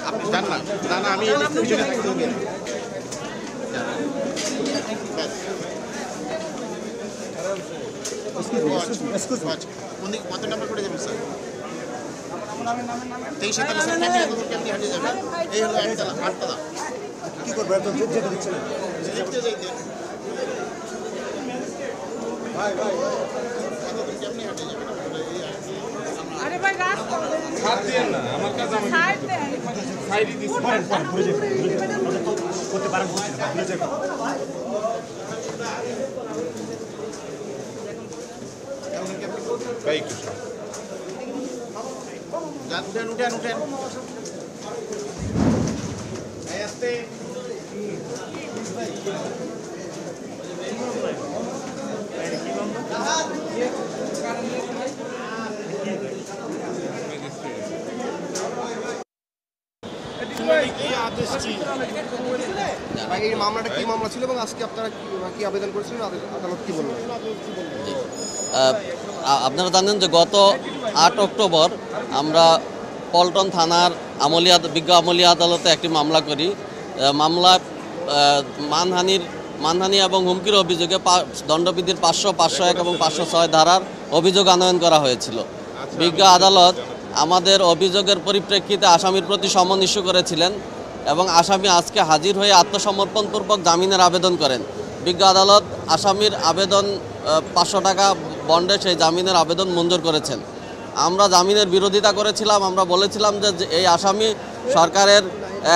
আপনি জান না না না আমি কত নাম্বার করে যাবেন স্যার 23 কেমনি হাঁটে যাবেন এই হলো আটতলা কি করবো একদম যেতে দিচ্ছে না যেতে যাইতে ভাই কেমনি হাঁটে যাবেন আরে ভাই রাস্তা ছাড় দেন না আমার কাছে ছাড় দেন সাইডে দিছি ঘুরে যাবে করতে পারেন ঘুরে যাবে ভাই একটু যান উঠেন আস্তে এই মামলাটা কি মামলা ছিল এবং আজকে আপনারা কি আবেদন করেছিলেন আদালত কি বললেন? আপনারা জানেন যে গত 8 অক্টোবর আমরা পল্টন থানার বিজ্ঞ আমলিয়া আদালতে একটি মামলা করি। মামলা মানহানি এবং হুমকির অভিযোগে দণ্ডবিধির 500, 501 এবং 506 ধারার অভিযোগ আনয়ন করা হয়েছিল। বিজ্ঞ আদালত আমাদের অভিযোগের পরিপ্রেক্ষিতে আসামির প্রতি সমন ইস্যু করেছিলেন এবং আসামি আজকে হাজির হয়ে আত্মসমর্পণপূর্বক জামিনের আবেদন করেন। বিজ্ঞ আদালত আসামির আবেদন 500 টাকা বন্ডে সেই জামিনের আবেদন মঞ্জুর করেছেন। আমরা জামিনের বিরোধিতা করেছিলাম। আমরা বলেছিলাম যে এই আসামি সরকারের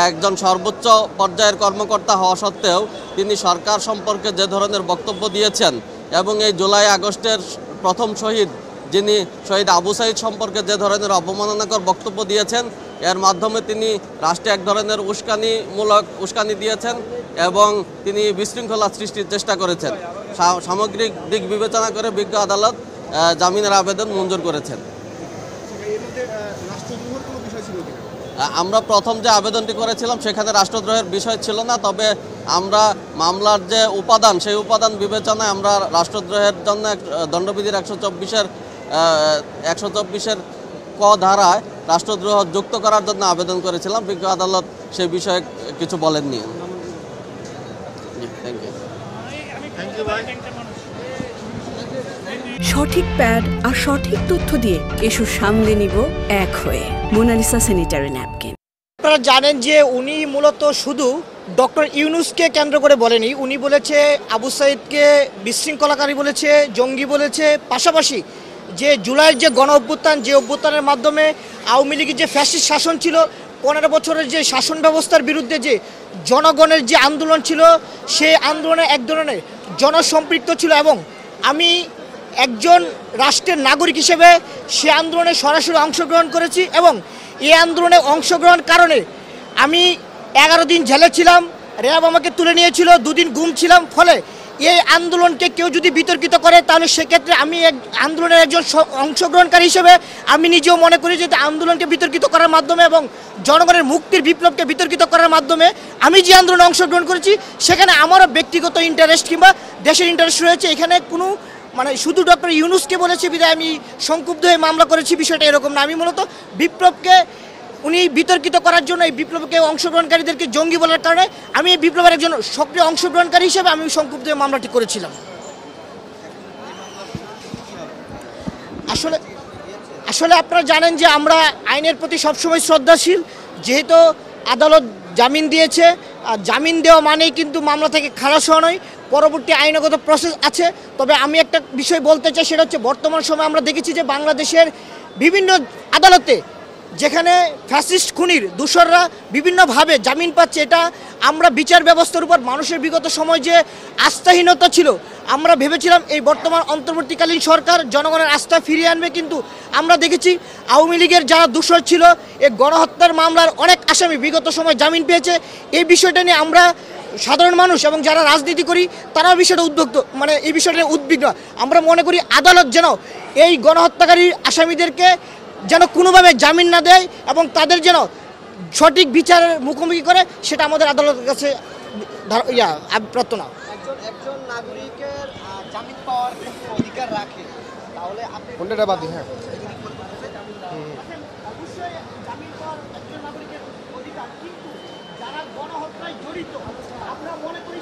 একজন সর্বোচ্চ পর্যায়ের কর্মকর্তা হওয়া সত্ত্বেও তিনি সরকার সম্পর্কে যে ধরনের বক্তব্য দিয়েছেন এবং এই জুলাই আগস্টের প্রথম শহীদ যিনি শহীদ আবু সাইদ সম্পর্কে যে ধরনের অবমাননাকর বক্তব্য দিয়েছেন, এর মাধ্যমে তিনি রাষ্ট্রে এক ধরনের উস্কানি দিয়েছেন এবং তিনি বিশৃঙ্খলা সৃষ্টির চেষ্টা করেছেন। সামগ্রিক দিক বিবেচনা করে বিজ্ঞ আদালত জামিনের আবেদন মঞ্জুর করেছেন। আমরা প্রথম যে আবেদনটি করেছিলাম সেখানে রাষ্ট্রদ্রোহের বিষয় ছিল না, তবে আমরা মামলার যে উপাদান সেই উপাদান বিবেচনায় আমরা রাষ্ট্রদ্রোহের জন্য দণ্ডবিধির 124-এর ক ধারায় রাষ্ট্রদ্রোহ যুক্ত করার জন্য আবেদন করেছিলাম। বিজ্ঞ আদালত সে বিষয়ে কিছু বলেননি। সঠিক প্যাড আর সঠিক তথ্য দিয়ে এসব সামলে নিব এক হয়ে। Monalisa sanitary napkin. আপনারা জানেন যে উনি মূলত শুধু ডক্টর ইউনূসকে কেন্দ্র করে বলেনি, উনি বলেছে আবু সাইদকে বিশৃঙ্খলাকারী বলেছে, জঙ্গি বলেছে। পাশাপাশি যে জুলাইয়ের যে গণ অভ্যুত্থান, যে অভ্যুত্থানের মাধ্যমে আওয়ামী লীগের যে ফ্যাসিস্ট শাসন ছিল, 15 বছরের যে শাসন ব্যবস্থার বিরুদ্ধে যে জনগণের যে আন্দোলন ছিল, সেই আন্দোলনে এক ধরনের জনসম্পৃক্ত ছিল এবং আমি একজন রাষ্ট্রের নাগরিক হিসেবে সে আন্দোলনে সরাসরি অংশগ্রহণ করেছি এবং এই আন্দোলনে অংশগ্রহণ কারণে আমি 11 দিন জেলে ছিলাম, র্যাব আমাকে তুলে নিয়েছিল, 2 দিন গুম ছিলাম। ফলে এই আন্দোলনকে কেউ যদি বিতর্কিত করে তাহলে সেক্ষেত্রে আমি আন্দোলনের একজন অংশগ্রহণকারী হিসেবে আমি নিজেও মনে করি যে আন্দোলনকে বিতর্কিত করার মাধ্যমে এবং জনগণের মুক্তির বিপ্লবকে বিতর্কিত করার মাধ্যমে আমি যে আন্দোলনে অংশগ্রহণ করেছি সেখানে আমারও ব্যক্তিগত ইন্টারেস্ট কিংবা দেশের ইন্টারেস্ট রয়েছে। এখানে কোনো শুধু ডক্টর ইউনূসকে বলেছে বিধায় আমি সংক্ষুব্ধ হয়ে মামলা করেছি, বিষয়টা এরকম না। আমি মূলত বিপ্লবকে উনি বিতর্কিত করার জন্য এই বিপ্লবকে অংশগ্রহণকারীদেরকে জঙ্গি বলার কারণে আমি এই বিপ্লবের একজন সক্রিয় অংশগ্রহণকারী হিসেবে আমি সংক্ষুব্ধ হয়ে মামলাটি করেছিলাম। আসলে আপনারা জানেন যে আমরা আইনের প্রতি সবসময় শ্রদ্ধাশীল। যেহেতু আদালত জামিন দিয়েছে, আর জামিন দেওয়া মানেই কিন্তু মামলা থেকে খালাস হওয়া নয়, পরবর্তী আইনগত প্রসেস আছে। তবে আমি একটা বিষয় বলতে চাই, সেটা হচ্ছে বর্তমান সময়ে আমরা দেখেছি যে বাংলাদেশের বিভিন্ন আদালতে যেখানে ফ্যাসিস্ট খুনির দোষররা বিভিন্নভাবে জামিন পাচ্ছে, এটা আমরা বিচার ব্যবস্থার উপর মানুষের বিগত সময় যে আস্থাহীনতা ছিল, আমরা ভেবেছিলাম এই বর্তমান অন্তর্বর্তীকালীন সরকার জনগণের আস্থা ফিরিয়ে আনবে, কিন্তু আমরা দেখেছি আওয়ামী লীগের যারা দোষর ছিল এই গণহত্যার মামলার অনেক আসামি বিগত সময় জামিন পেয়েছে। এই বিষয়টা নিয়ে আমরা সাধারণ মানুষ এবং যারা রাজনীতি করি তারাও বিষয়টা উদ্বিগ্ন, মানে এই বিষয়টা উদ্বিগ্ন। আমরা মনে করি আদালত যেন এই গণহত্যাকারী আসামিদেরকে যেন কোনোভাবে জামিন না দেয় এবং তাদের যেন সঠিক বিচারের মুখোমুখি করে, সেটা আমাদের আদালতের কাছে প্রার্থনা। একজন নাগরিকের জামিন পাওয়ার অধিকার রাখে, তাহলে আপনি কোনটা বাদী? হ্যাঁ, অবশ্যই জামিন পাওয়ার একজন নাগরিকের অধিকার, কিন্তু যারা গণহত্যায় জড়িত আমরা মনে করি